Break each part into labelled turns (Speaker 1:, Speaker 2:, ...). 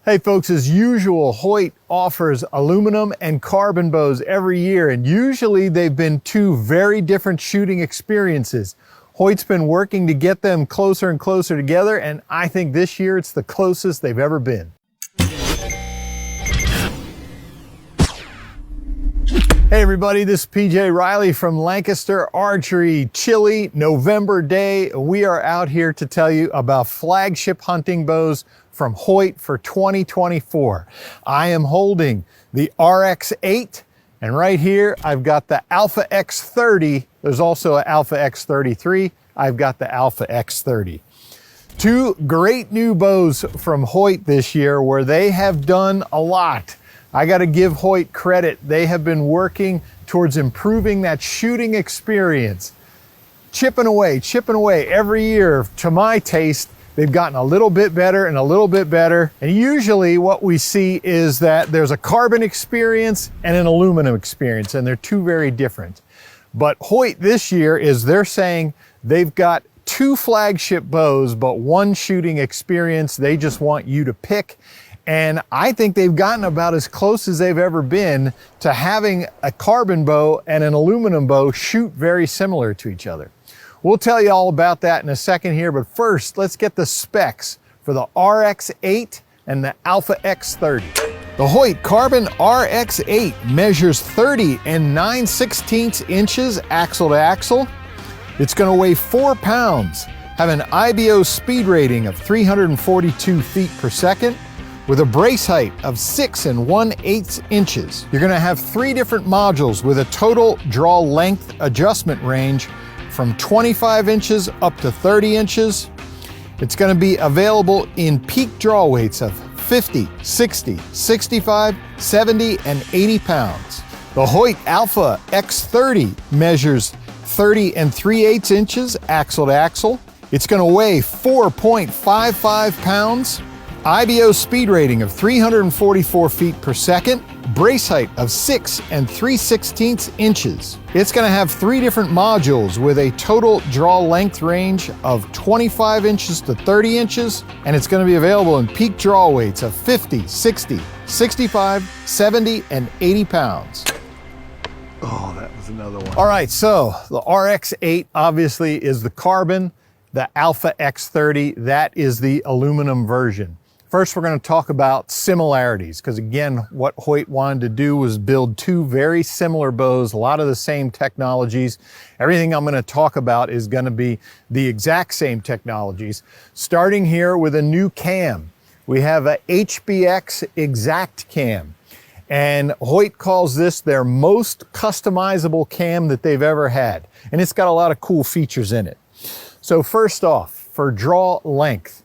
Speaker 1: Hey folks, as usual, Hoyt offers aluminum and carbon bows every year, and usually they've been two very different shooting experiences. Hoyt's been working to get them closer and closer together, and I think this year it's the closest they've ever been. Hey everybody, this is PJ Riley from Lancaster Archery. Chilly November day. We are out here to tell you about flagship hunting bows from Hoyt for 2024. I am holding the RX-8, and right here I've got the Alpha X30. There's also an Alpha X33. I've got the Alpha X30. Two great new bows from Hoyt this year where they have done a lot. I got to give Hoyt credit. They have been working towards improving that shooting experience. Chipping away every year. To my taste, they've gotten a little bit better and a little bit better. And usually what we see is that there's a carbon experience and an aluminum experience, and they're two very different. But Hoyt this year they're saying they've got two flagship bows, but one shooting experience they just want you to pick. And I think they've gotten about as close as they've ever been to having a carbon bow and an aluminum bow shoot very similar to each other. We'll tell you all about that in a second here, but first, let's get the specs for the RX-8 and the Alpha X30. The Hoyt Carbon RX-8 measures 30 9/16 inches axle to axle. It's gonna weigh 4 pounds, have an IBO speed rating of 342 feet per second, with a brace height of 6 1/8 inches. You're gonna have 3 different modules with a total draw length adjustment range from 25 inches up to 30 inches. It's gonna be available in peak draw weights of 50, 60, 65, 70, and 80 pounds. The Hoyt Alpha X30 measures 30 3/8 inches axle to axle. It's gonna weigh 4.55 pounds. IBO speed rating of 344 feet per second, brace height of 6 3/16 inches. It's gonna have 3 different modules with a total draw length range of 25 inches to 30 inches, and it's gonna be available in peak draw weights of 50, 60, 65, 70, and 80 pounds. Oh, that was another one. All right, so the RX-8 obviously is the carbon. The Alpha X30, that is the aluminum version. First, we're going to talk about similarities, because again, what Hoyt wanted to do was build two very similar bows, a lot of the same technologies. Everything I'm going to talk about is going to be the exact same technologies. Starting here with a new cam. We have a HBX Exact cam, and Hoyt calls this their most customizable cam that they've ever had. And it's got a lot of cool features in it. So first off, for draw length,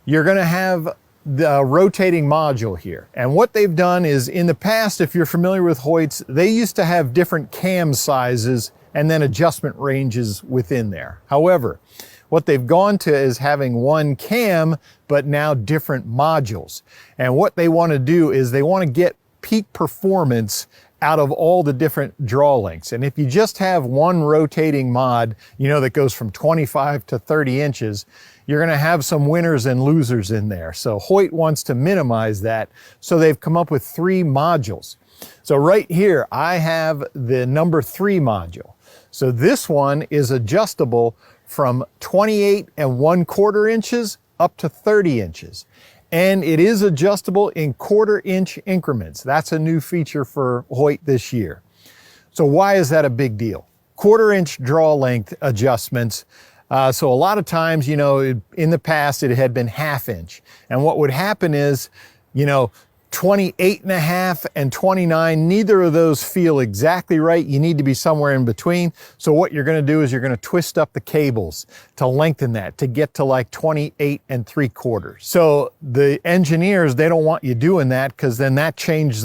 Speaker 1: you're going to have the rotating module here. And what they've done is, in the past, if you're familiar with Hoyts, they used to have different cam sizes and then adjustment ranges within there. However, what they've gone to is having one cam, but now different modules. And what they want to do is they want to get peak performance out of all the different draw lengths. And if you just have one rotating mod, that goes from 25 to 30 inches, you're gonna have some winners and losers in there. So Hoyt wants to minimize that. So they've come up with 3 modules. So right here, I have the number 3 module. So this one is adjustable from 28 1/4 inches up to 30 inches. And it is adjustable in 1/4 inch increments. That's a new feature for Hoyt this year. So why is that a big deal? 1/4 inch draw length adjustments. So a lot of times, in the past, it had been 1/2 inch. And what would happen is, 28.5 and 29, neither of those feel exactly right. You need to be somewhere in between. So what you're gonna do is you're gonna twist up the cables to lengthen that, to get to like 28 3/4. So the engineers, they don't want you doing that, because then that changes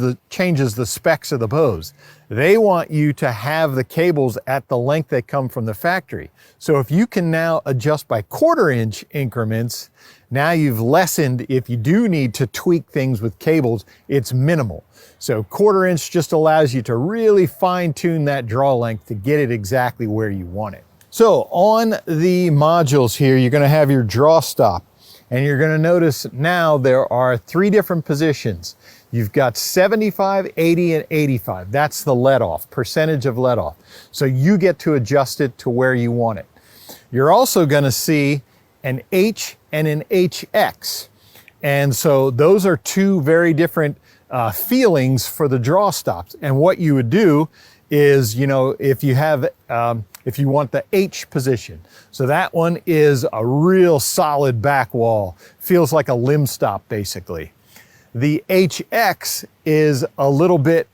Speaker 1: the specs of the bows. They want you to have the cables at the length they come from the factory. So if you can now adjust by 1/4 inch increments, now you've lessened, if you do need to tweak things with cables, it's minimal. So 1/4 inch just allows you to really fine tune that draw length to get it exactly where you want it. So on the modules here, you're gonna have your draw stop. And you're going to notice now there are 3 different positions. You've got 75, 80, and 85. That's the let off, percentage of let off. So you get to adjust it to where you want it. You're also going to see an H and an HX. And so those are 2 very different feelings for the draw stops. And what you would do is, you know, if you want the H position. So that one is a real solid back wall. Feels like a limb stop basically. The HX is a little bit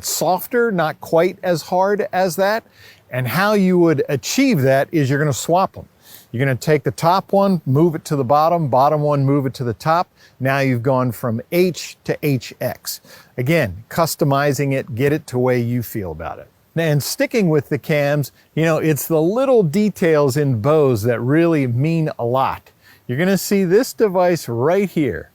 Speaker 1: softer, not quite as hard as that. And how you would achieve that is you're going to swap them. You're going to take the top one, move it to the bottom one, move it to the top. Now you've gone from H to HX. Again, customizing it, get it to the way you feel about it. And sticking with the cams, you know, it's the little details in bows that really mean a lot. You're going to see this device right here.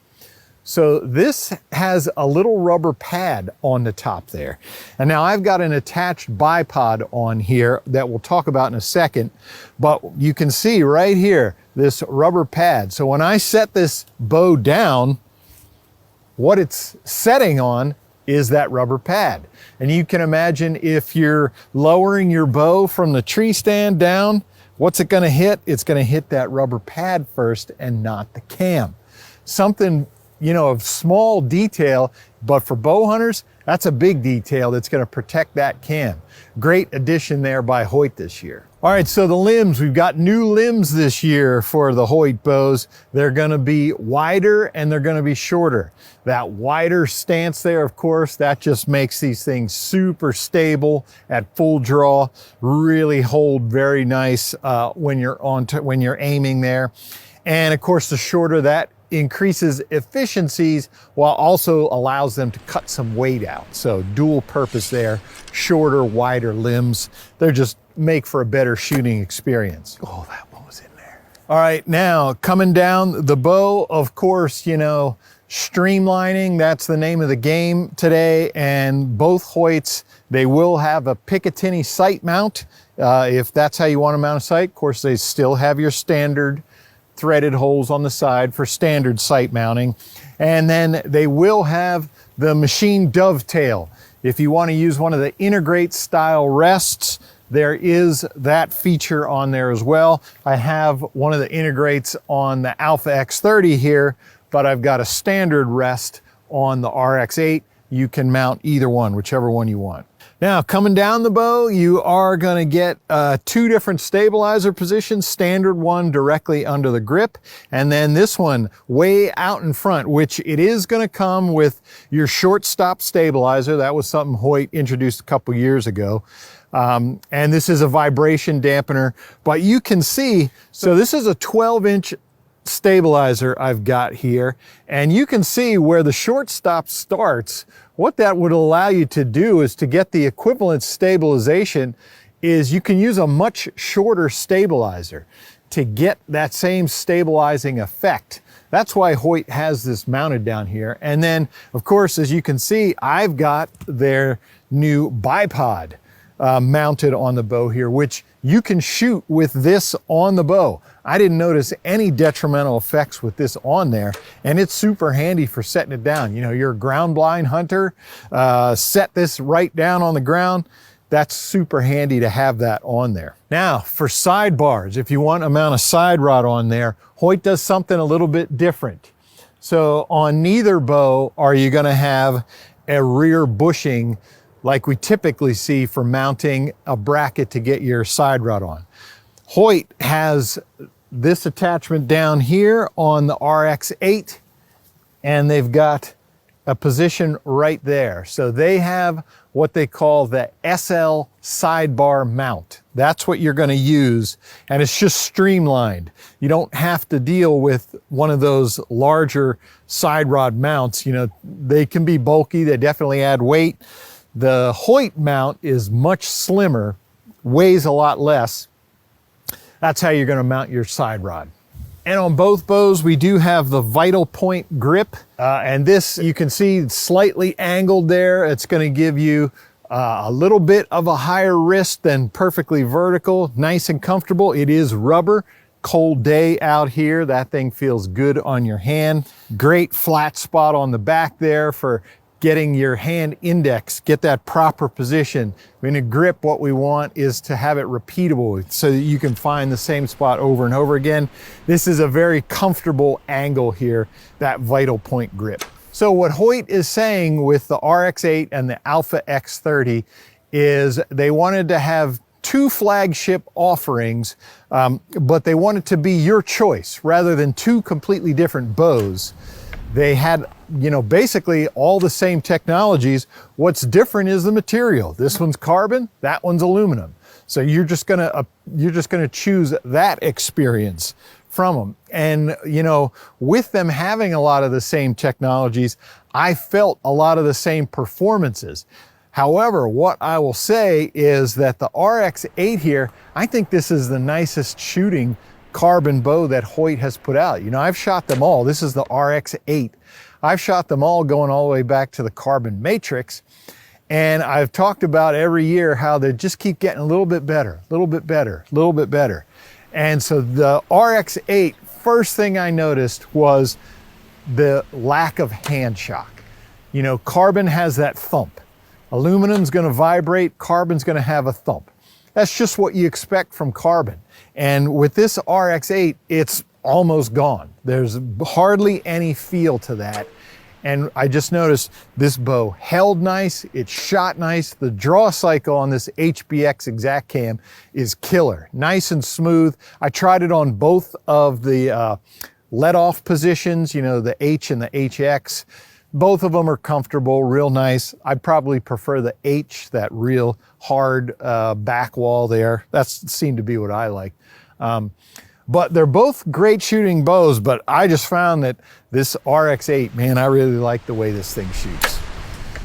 Speaker 1: So this has a little rubber pad on the top there. And now I've got an attached bipod on here that we'll talk about in a second, but you can see right here, this rubber pad. So when I set this bow down, what it's setting on is that rubber pad. And you can imagine if you're lowering your bow from the tree stand down, what's it gonna hit? It's gonna hit that rubber pad first and not the cam. Something, you know, of small detail, but for bow hunters, that's a big detail that's going to protect that cam. Great addition there by Hoyt this year. All right, so the limbs, we've got new limbs this year for the Hoyt bows. They're going to be wider and they're going to be shorter. That wider stance there, of course, that just makes these things super stable at full draw, really hold very nice when you're aiming there. And of course, the shorter, that increases efficiencies while also allows them to cut some weight out. So dual purpose there, shorter, wider limbs. They're just make for a better shooting experience. Oh, that one was in there. All right, now coming down the bow, of course, you know, streamlining, that's the name of the game today. And both Hoyts, they will have a Picatinny sight mount. If that's how you want to mount a sight, of course, they still have your standard threaded holes on the side for standard sight mounting. And then they will have the machine dovetail. If you want to use one of the integrate style rests, there is that feature on there as well. I have one of the integrates on the Alpha X30 here, but I've got a standard rest on the RX8. You can mount either one, whichever one you want. Now, coming down the bow, you are going to get 2 different stabilizer positions, standard one directly under the grip, and then this one way out in front, which it is going to come with your short stop stabilizer. That was something Hoyt introduced a couple years ago. And this is a vibration dampener, but you can see, so this is a 12-inch stabilizer I've got here, and you can see where the short stop starts. What that would allow you to do is to get the equivalent stabilization is you can use a much shorter stabilizer to get that same stabilizing effect. That's why Hoyt has this mounted down here. And then, of course, as you can see, I've got their new bipod mounted on the bow here, which you can shoot with this on the bow. I didn't notice any detrimental effects with this on there, and it's super handy for setting it down. You know, you're a ground blind hunter, set this right down on the ground. That's super handy to have that on there. Now, for sidebars, if you want to mount a side rod on there, Hoyt does something a little bit different. So on neither bow are you going to have a rear bushing like we typically see for mounting a bracket to get your side rod on. Hoyt has this attachment down here on the RX8, and they've got a position right there. So they have what they call the SL sidebar mount. That's what you're going to use, and it's just streamlined. You don't have to deal with one of those larger side rod mounts. You know, they can be bulky, they definitely add weight. The Hoyt mount is much slimmer, weighs a lot less. That's how you're going to mount your side rod. And on both bows, we do have the Vital Point grip. And this, you can see slightly angled there. It's going to give you a little bit of a higher wrist than perfectly vertical, nice and comfortable. It is rubber. cold day out here, that thing feels good on your hand. Great flat spot on the back there for getting your hand index, get that proper position. In a grip, what we want is to have it repeatable so that you can find the same spot over and over again. This is a very comfortable angle here, that vital point grip. So what Hoyt is saying with the RX-8 and the Alpha X30 is they wanted to have two flagship offerings, but they want it to be your choice rather than two completely different bows. They had, basically all the same technologies. What's different is the material. This one's carbon, that one's aluminum. So you're just gonna choose that experience from them. And with them having a lot of the same technologies, I felt a lot of the same performances. However, what I will say is that the RX-8 here, I think this is the nicest shooting carbon bow that Hoyt has put out. I've shot them all. This is the RX-8. I've shot them all going all the way back to the Carbon Matrix. And I've talked about every year how they just keep getting a little bit better, a little bit better, a little bit better. And so the RX-8, first thing I noticed was the lack of hand shock. Carbon has that thump. Aluminum's gonna vibrate, carbon's gonna have a thump. That's just what you expect from carbon. And with this RX-8, it's almost gone. There's hardly any feel to that. And I just noticed this bow held nice, it shot nice. The draw cycle on this HBX Exact Cam is killer, nice and smooth. I tried it on both of the let-off positions, the H and the HX. Both of them are comfortable, real nice. I'd probably prefer the H, that real hard back wall there. That seemed to be what I like. But they're both great shooting bows, but I just found that this RX-8, man, I really like the way this thing shoots.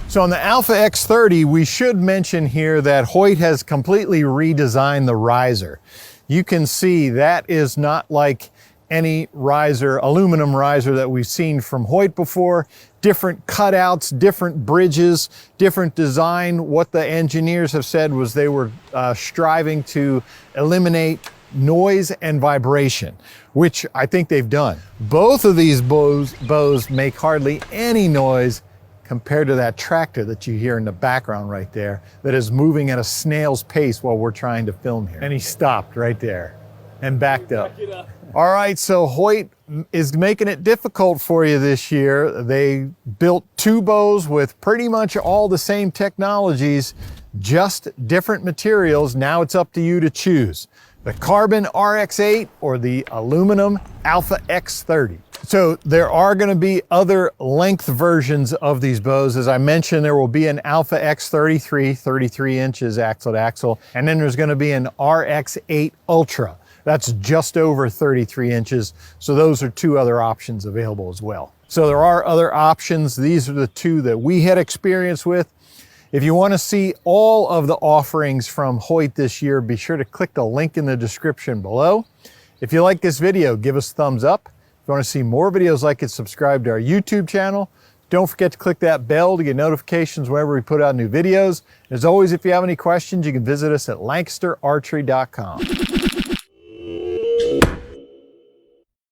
Speaker 1: So on the Alpha X30, we should mention here that Hoyt has completely redesigned the riser. You can see that is not like any riser, aluminum riser that we've seen from Hoyt before. Different cutouts, different bridges, different design. What the engineers have said was they were striving to eliminate noise and vibration, which I think they've done. Both of these bows make hardly any noise compared to that tractor that you hear in the background right there that is moving at a snail's pace while we're trying to film here. And he stopped right there and backed up. All right, so Hoyt is making it difficult for you this year. They built two bows with pretty much all the same technologies, just different materials. Now it's up to you to choose the carbon RX-8 or the aluminum Alpha X30. So there are going to be other length versions of these bows. As I mentioned, there will be an Alpha X33, 33 inches axle to axle, and then there's going to be an RX-8 Ultra. That's just over 33 inches. So those are two other options available as well. So there are other options. These are the two that we had experience with. If you want to see all of the offerings from Hoyt this year, be sure to click the link in the description below. If you like this video, give us a thumbs up. If you want to see more videos like it, subscribe to our YouTube channel. Don't forget to click that bell to get notifications whenever we put out new videos. As always, if you have any questions, you can visit us at lancasterarchery.com.